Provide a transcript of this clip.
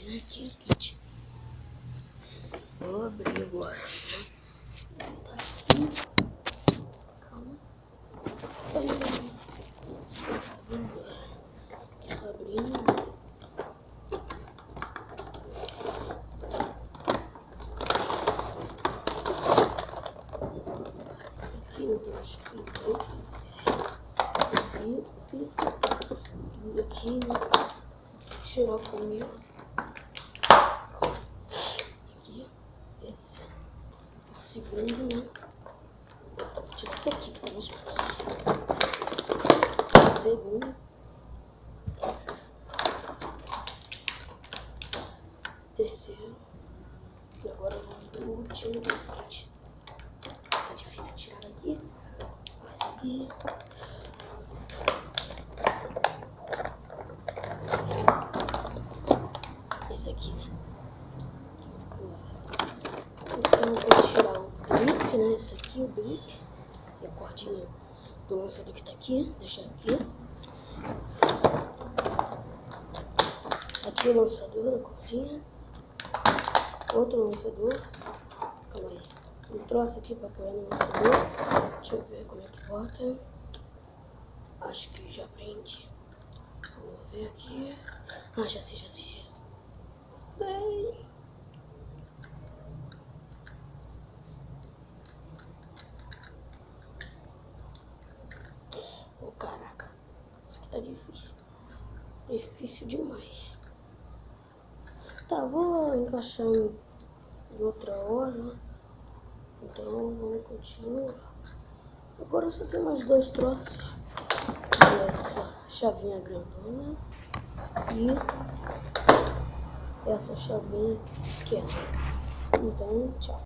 né? Aqui o kit. Vou abrir agora. Tá aqui. Calma. Tá abrindo. Tá abrindo. Aqui eu deixo tudo aqui, né? Tirar comigo. Aqui, esse o segundo, né? Vou tirar esse aqui, tá mais fácil. Segundo. Terceiro. E agora vamos pro último kit. Tá difícil tirar daqui. Esse aqui. Esse aqui, né? Então eu vou tirar o grip, né? Esse aqui, o grip. E a cordinha do lançador que tá aqui. Deixar aqui. Aqui o lançador da cordinha. Outro lançador. Calma aí. Um troço aqui pra apoiar no lançador. Deixa eu ver como é que bota. Acho que já prende. Vamos ver aqui. Ah, já sei. Sei. Oh, caraca. Isso aqui tá difícil. Difícil demais. Tá, vou encaixar em outra hora. Então vamos continuar. Agora só tem mais dois troços. Essa chavinha grandona e essa chavinha pequena. Então, tchau.